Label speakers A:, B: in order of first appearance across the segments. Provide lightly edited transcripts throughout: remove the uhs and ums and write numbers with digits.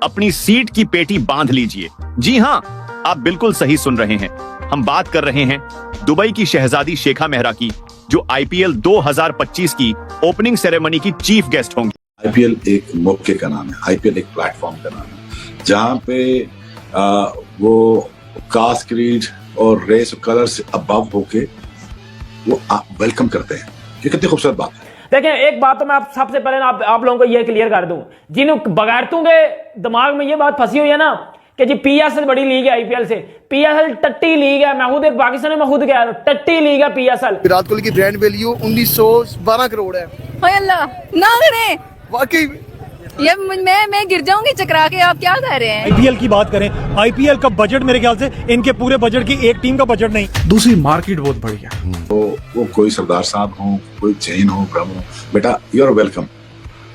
A: अपनी सीट की पेटी बांध लीजिए। जी हां, आप बिल्कुल सही सुन रहे हैं। हम बात कर रहे हैं दुबई की शहजादी शेखा मेहरा की, जो आईपीएल 2025 की ओपनिंग सेरेमनी की चीफ गेस्ट होंगी।
B: आईपीएल एक मौके का नाम है, आईपीएल एक प्लेटफॉर्म का नाम है, जहां पे वो कास्ट, क्रीड और रेस और कलर से अबव होके वो वेलकम करते हैं। ये कितनी खूबसूरत बात है।
C: देखिए, एक बात तो मैं आप सबसे पहले आप लोगों को ये क्लियर कर दूं, जिन बगैरतों के दिमाग में ये बात फंसी हुई है ना कि जी पीएसएल बड़ी लीग है आईपीएल से। पीएसएल टट्टी लीग है। मैं खुद एक पाकिस्तान में खुद गया, टट्टी लीग है पीएसएल।
D: विराट कोहली की ब्रांड वैल्यू 1912 करोड़ है।
E: ओए अल्लाह ना करे,
D: वाकई
E: ये मैं गिर जाऊंगी चकरा के। आप क्या कह रहे हैं?
F: आईपीएल की बात करें, आईपीएल का बजट मेरे ख्याल से इनके पूरे बजट की एक टीम का बजट नहीं। दूसरी मार्केट बहुत बढ़िया।
B: तो वो कोई सरदार साहब हो, कोई जैन हो, ब्रह्म हो, बेटा यू आर वेलकम।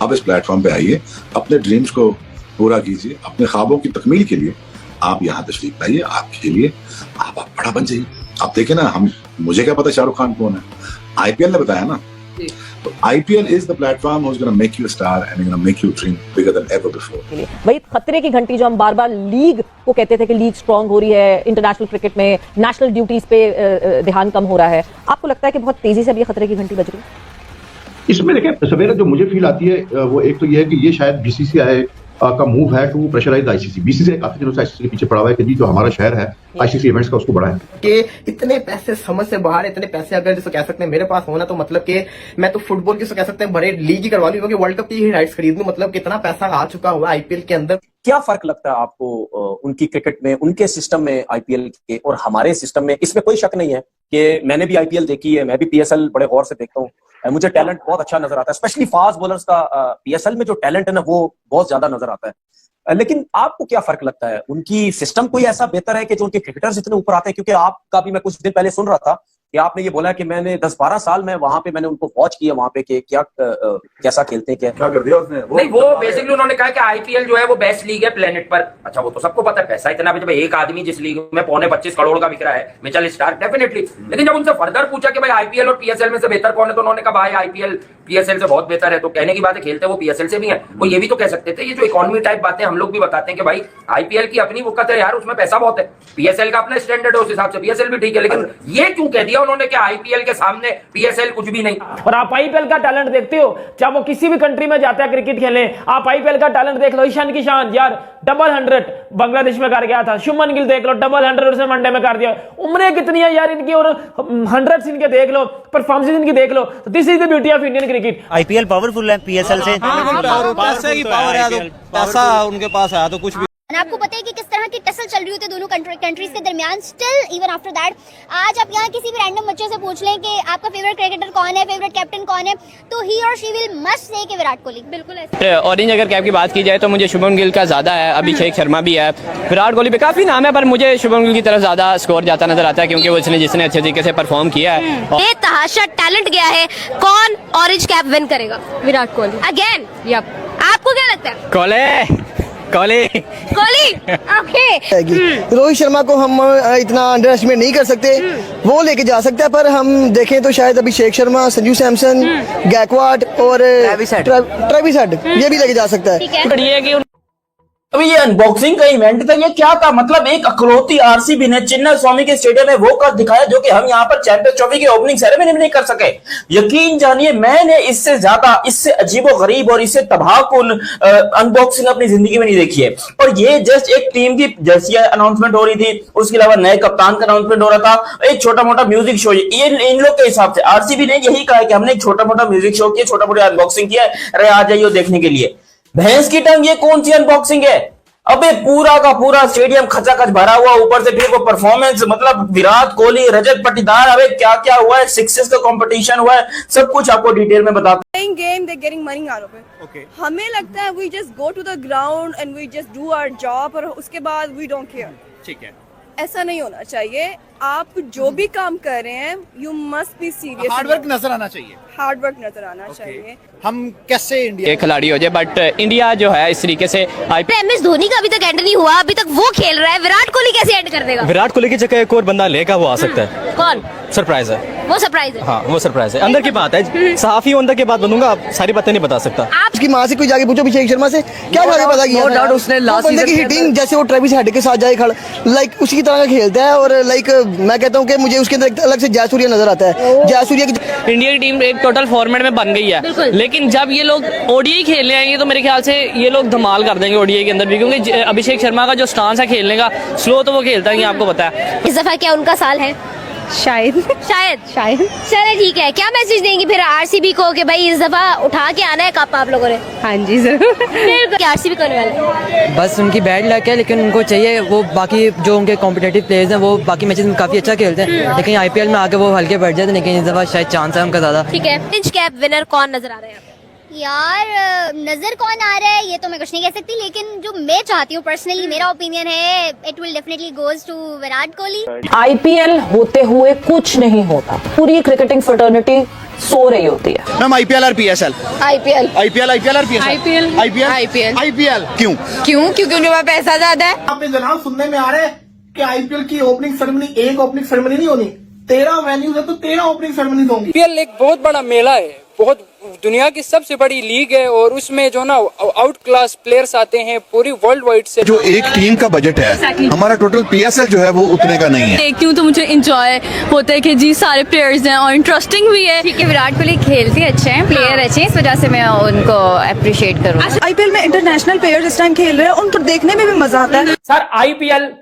B: अब इस प्लेटफॉर्म पे आइए, अपने ड्रीम्स को पूरा कीजिए, अपने ख्वाबों की तकमील के लिए आप यहाँ तशरीफ लाइए। आपके लिए आप बड़ा बन जाइए। आप देखें ना, मुझे क्या पता शाहरुख खान कौन है, आईपीएल ने बताया ना। तो IPL is the platform which is gonna make you a star and gonna make you dream bigger than ever before.
G: वही खतरे की घंटी जो हम बार बार लीग को कहते थे कि लीग स्ट्रांग हो रही है, इंटरनेशनल क्रिकेट में नेशनल ड्यूटीज पे ध्यान कम हो रहा है, आपको लगता है कि बहुत तेजी से अब ये खतरे की घंटी बज रही है?
H: इसमें देखिए सवेरा जो मुझे फील आती है वो एक तो ये है कि ये शायद बीसीसीआई का मूव है टू प्रेशराइज आईसीसी। बीसीसीआई काफी दिनों से आईसीसी के पीछे पड़ा हुआ है कि जी जो हमारा शहर है आईसीसी इवेंट्स का उसको बढ़ाएं।
I: कि इतने पैसे समझ से बाहर, इतने पैसे अगर जिसको कह सकते हैं मेरे पास होना, तो मतलब कि मैं तो फुटबॉल की कह सकते हैं बड़े लीग ही करवा लूं, क्योंकि वर्ल्ड कप की ही राइट्स खरीद लूं। मतलब कितना पैसा आ चुका हुआ आईपीएल के अंदर।
J: क्या फर्क लगता है आपको उनकी क्रिकेट में, उनके सिस्टम में आईपीएल के और हमारे सिस्टम में? इसमें कोई शक नहीं है कि मैंने भी आईपीएल देखी है, मैं भी पीएसएल बड़े गौर से देखता हूँ। मुझे टैलेंट बहुत अच्छा नजर आता है, स्पेशली फास्ट बॉलर्स का पीएसएल में जो टैलेंट है ना वो बहुत ज्यादा नजर आता है। लेकिन आपको क्या फर्क लगता है, उनकी सिस्टम कोई ऐसा बेहतर है कि जो उनके क्रिकेटर्स इतने ऊपर आते हैं? क्योंकि आपका भी मैं कुछ दिन पहले सुन रहा था कि आपने ये बोला कि मैंने 10-12 साल में वहां पे मैंने उनको वॉच किया वहां पे कि क्या कैसा खेलते हैं, क्या
B: कर दिया उसने।
K: नहीं, वो बेसिकली उन्होंने कहा कि आईपीएल जो है वो बेस्ट लीग है प्लेनेट पर। अच्छा, वो तो सबको पता है, पैसा इतना भी जब एक आदमी जिस लीग में 25 करोड़ का बिक रहा है, मिचेल स्टार्क डेफिनेटली। लेकिन जब उनसे फर्दर पूछा कि भाई आईपीएल और पीएसएल में से बेहतर कौन है, तो उन्होंने कहा भाई आईपीएल पीएसएल से बहुत बेहतर है। तो कहने की बात है, खेलते वो पीएसएल से भी है। वो ये भी तो कह सकते थे, ये जो इकोनॉमी टाइप बातें हम लोग भी बताते हैं कि भाई आईपीएल की अपनी वक़्त है यार, उसमें पैसा बहुत है। पीएसएल का अपना स्टैंडर्ड है, उस हिसाब से पीएसएल भी ठीक है। लेकिन ये क्यों कह दिया उन्होंने कि आईपीएल के सामने पीएसएल कुछ भी नहीं?
C: और आप आईपीएल का टैलेंट देखते हो, चाहे वो किसी भी कंट्री में जाता है क्रिकेट खेलने, आप आईपीएल का टैलेंट देख लो। ईशान किशान यार डबल 100 बांग्लादेश में कर गया था। शुभमन गिल देख लो, डबल 100 उसने वनडे में कर दिया। उम्रें कितनी है यार इनकी, और 100 इनके देख लो, परफॉर्मेंस इनकी देख लो। तो this is the beauty of Indian cricket.
F: IPL powerful है पीएसएल से।
L: पैसे की पावर है, तो पैसा उनके पास है तो कुछ भी।
M: आपको पता है कि किस तरह की टसल चल रही होती है दोनों कंट्रीज के दरमियान। स्टिल इवन आफ्टर दैट, आज आप यहाँ किसी भी रैंडम बच्चे से पूछ लें कि आपका फेवरेट क्रिकेटर कौन है, फेवरेट कैप्टन कौन है, तो ही और शी विल मस्ट से कि विराट कोहली। बिल्कुल ऐसा।
N: ऑरेंज अगर कैप की बात की जाए तो मुझे शुभमन गिल का ज्यादा है, अभिषेक शर्मा भी है, विराट कोहली पे काफी नाम है, पर मुझे शुभमन गिल की तरफ ज्यादा स्कोर जाता नजर आता है, क्योंकि वो जिसने अच्छे तरीके से परफॉर्म किया है।
M: ये तहाशा टैलेंट गया है, कौन ऑरेंज कैप विन करेगा?
E: विराट कोहली
M: अगेन।
E: यप।
M: आपको क्या लगता है?
N: कोहली
M: ओके।
D: रोहित शर्मा को हम इतना अंडर एस्टिमेट नहीं कर सकते, वो लेके जा सकता है, पर हम देखें तो शायद अभिषेक शर्मा, संजू सैमसन, गैकवाड और ट्रेविस हेड ये भी लेके जा सकता है।
O: अभी ये अनबॉक्सिंग का इवेंट था, ये क्या था? मतलब एक अखरौती आरसीबी ने चिन्ना स्वामी के स्टेडियम में वो कर दिखाया जो कि हम यहाँ पर चैंपियंस ट्रॉफी की ओपनिंग सेरेमनी में नहीं कर सके। यकीन जानिए, मैंने इससे ज्यादा, इससे अजीबोगरीब और इससे तबाहकुन अनबॉक्सिंग अपनी जिंदगी में नहीं देखी है। और ये जस्ट एक टीम की जर्सी अनाउंसमेंट हो रही थी, उसके अलावा नए कप्तान का अनाउंसमेंट हो रहा था, एक छोटा मोटा म्यूजिक शो। इन लोग के हिसाब से आरसीबी ने यही कहा है कि हमने एक छोटा मोटा म्यूजिक शो किया, छोटा मोटा अनबॉक्सिंग किया, अरे आ जाइए देखने के लिए। भैंस की टंग, ये कौन सी अनबॉक्सिंग है? अबे पूरा का पूरा स्टेडियम खचाखच भरा हुआ, ऊपर से फिर वो परफॉर्मेंस, मतलब विराट कोहली, रजत पाटीदार, अबे क्या क्या हुआ है, सिक्सेस का कंपटीशन हुआ है, सब कुछ आपको डिटेल में बताते हैं।
E: Game they getting money out of it. Okay, हमें लगता है we just go to the ground and we just do our job, और उसके बाद वी डोंट केयर। ठीक है, ऐसा नहीं होना चाहिए। आप जो भी काम कर रहे हैं, you must be serious.
L: Hard work नजर आना चाहिए।
E: हार्डवर्क नजर आना चाहिए।
L: हम कैसे इंडिया
N: एक खिलाड़ी हो जाए, बट इंडिया जो है इस तरीके से
M: एमएस धोनी का अभी तक एंड नहीं हुआ, अभी तक वो खेल रहा है, विराट कोहली कैसे एंड कर देगा?
F: विराट कोहली की जगह एक और बंदा लेगा, वो आ सकता है।
M: कौन?
F: सरप्राइज है।
M: वो सरप्राइज है।
L: हाँ वो सरप्राइज है, अंदर की बात है, सहाफी हूं, अंदर की बात बनूंगा, आप सारी बातें नहीं बता सकता।
D: उसकी माँ से कोई जाके पूछो अभिषेक शर्मा से क्या जाके पता किया था?
I: उसने
D: वो बंदे की हिटिंग जैसे वो ट्रेविस हेड के साथ जाए खड़ा, लाइक उसी की तरह का खेलता है। और लाइक मैं कहता हूँ कि मुझे उसके अंदर एक अलग से जयसूर्या नजर आता है। जयसूर्या की
N: इंडिया की टीम एक टोटल फॉर्मेट में बन गई है, लेकिन जब ये लोग ओडीआई खेलने आएंगे तो मेरे ख्याल से ये लोग धमाल कर देंगे ओडीआई के अंदर भी, क्योंकि अभिषेक शर्मा का जो स्टांस है खेलने का, स्लो तो वो खेलता नहीं, आपको पता है।
M: इस दफा क्या उनका साल है? शायद चले ठीक है। क्या मैसेज देंगी फिर आरसीबी को कि भाई इस दफा उठा के आना है कप आप लोगों ने?
P: हाँ जी जरूर।
M: फिर क्या आरसीबी करने वाला है?
P: बस उनकी बैड लक है, लेकिन उनको चाहिए वो बाकी जो उनके कॉम्पिटिटिव प्लेयर्स हैं वो बाकी मैचेस में काफी अच्छा खेलते हैं, लेकिन आईपीएल में आके वो हल्के पड़ जाते हैं, लेकिन इस दफा शायद चांस है उनका ज्यादा।
M: ठीक है, पिंच कैप विनर कौन नजर आ रहा है? यार नजर कौन आ रहा है ये तो मैं कुछ नहीं कह सकती, लेकिन जो मैं चाहती हूँ पर्सनली, मेरा ओपिनियन है, it will definitely goes to Virat Kohli.
G: IPL होते हुए कुछ नहीं होता, पूरी क्रिकेटिंग फ्रेटर्निटी सो रही होती है।
A: मैम आईपीएल और पीएसएल?
M: आईपीएल
A: और पीएसएल? आईपीएल क्यों?
P: क्योंकि उनके पास पैसा ज्यादा है।
I: आप जनाब सुनने में आ रहा है कि आईपीएल की ओपनिंग सेरेमनी एक ओपनिंग सेरेमनी नहीं होनी, 13 वेन्यूज है तो 13 ओपनिंग सेरेमनी होंगी।
P: आईपीएल एक बहुत बड़ा मेला है, बहुत दुनिया की सबसे बड़ी लीग है, और उसमें जो ना आउट क्लास प्लेयर्स आते हैं पूरी वर्ल्ड वाइड से।
B: जो एक टीम का बजट है, हमारा टोटल पीएसएल जो है वो उतने का नहीं है।
P: देखती हूँ तो मुझे इंजॉय होता है कि जी सारे प्लेयर्स हैं और इंटरेस्टिंग भी है।
E: ठीक है, विराट कोहली खेलते अच्छे हैं, प्लेयर अच्छे हैं, इस वजह से मैं उनको अप्रिशिएट करूँगा।
P: आईपीएल में इंटरनेशनल प्लेयर्स इस टाइम खेल रहे हैं, उनको देखने में भी मजा आता है।
C: Sir IPL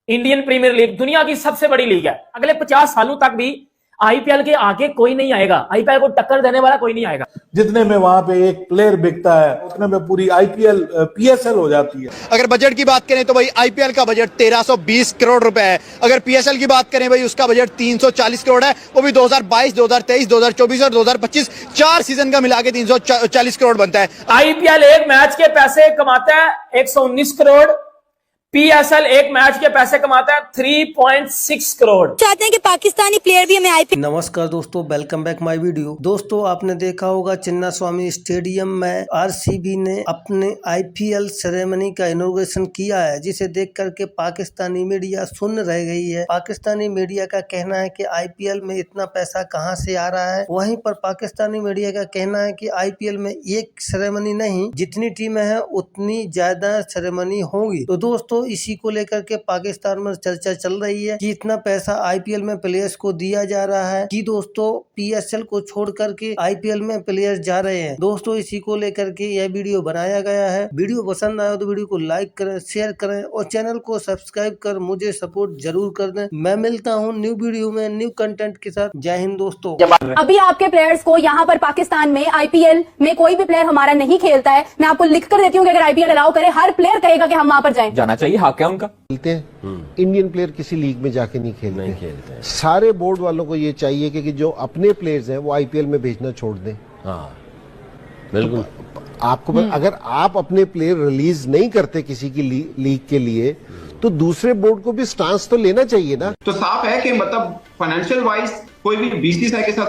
C: Indian Premier League दुनिया की सबसे बड़ी लीग है। अगले 50 सालों तक भी आईपीएल के आगे कोई नहीं आएगा, आईपीएल को टक्कर देने वाला कोई नहीं आएगा।
F: जितने में वहाँ पे एक प्लेयर बिकता है उतने में पूरी आईपीएल पीएसएल हो जाती है।
A: अगर बजट की बात करें तो भाई आईपीएल का बजट 1320 करोड़ रुपए है। अगर पीएसएल की बात करें भाई उसका बजट 340 करोड़ है, वो भी 2022, 2023, 2024 और 2025 4 सीजन का मिला के 340 करोड़ बनता है।
C: आईपीएल एक मैच के पैसे कमाता है 119 करोड़, पीएसएल एक मैच के पैसे कमाता है 3.6 करोड़।
E: चाहते हैं कि पाकिस्तानी प्लेयर भी हमें आईपीएल।
L: नमस्कार दोस्तों, वेलकम बैक माय वीडियो। दोस्तों आपने देखा होगा चिन्नास्वामी स्टेडियम में आरसीबी ने अपने आईपीएल सेरेमनी का इनॉग्रेशन किया है, जिसे देख करके पाकिस्तानी मीडिया सुन रह गई है। पाकिस्तानी मीडिया का कहना है कि आईपीएल में इतना पैसा कहां से आ रहा है, वहीं पर पाकिस्तानी मीडिया का कहना है कि आईपीएल में एक सेरेमनी नहीं, जितनी टीमें हैं उतनी ज्यादा सेरेमनी होगी। तो दोस्तों इसी को लेकर के पाकिस्तान में चर्चा चल रही है कि इतना पैसा आईपीएल में प्लेयर्स को दिया जा रहा है कि दोस्तों पीएसएल को छोड़ करके आईपीएल में प्लेयर्स जा रहे हैं। दोस्तों इसी को लेकर के यह वीडियो बनाया गया है। वीडियो पसंद आया तो वीडियो को लाइक करें, शेयर करें और चैनल को सब्सक्राइब कर मुझे सपोर्ट जरूर कर दें। मैं मिलता हूँ न्यू वीडियो में न्यू कंटेंट के साथ। जय हिंद दोस्तों।
G: अभी आपके प्लेयर्स को यहाँ पर पाकिस्तान में आईपीएल में कोई भी प्लेयर हमारा नहीं खेलता है, मैं आपको लिख कर देती हूँ कि अगर आईपीएल अलाउ करे हर प्लेयर कहेगा कि हम वहाँ पर जाना चाहिए।
K: हाँ क्या उनका
Q: खेलते हैं इंडियन प्लेयर किसी लीग में जाके नहीं खेलते हैं। सारे बोर्ड वालों को ये चाहिए कि जो अपने प्लेयर्स हैं वो आईपीएल में भेजना छोड़ दें। हाँ बिल्कुल। तो आपको अगर आप अपने प्लेयर रिलीज नहीं करते किसी की लीग के लिए, तो दूसरे बोर्ड को भी स्टांस तो लेना चाहिए ना।
R: तो साफ है कि मतलब फाइनेंशियल वाइज कोई भी बीसीसीआई के साथ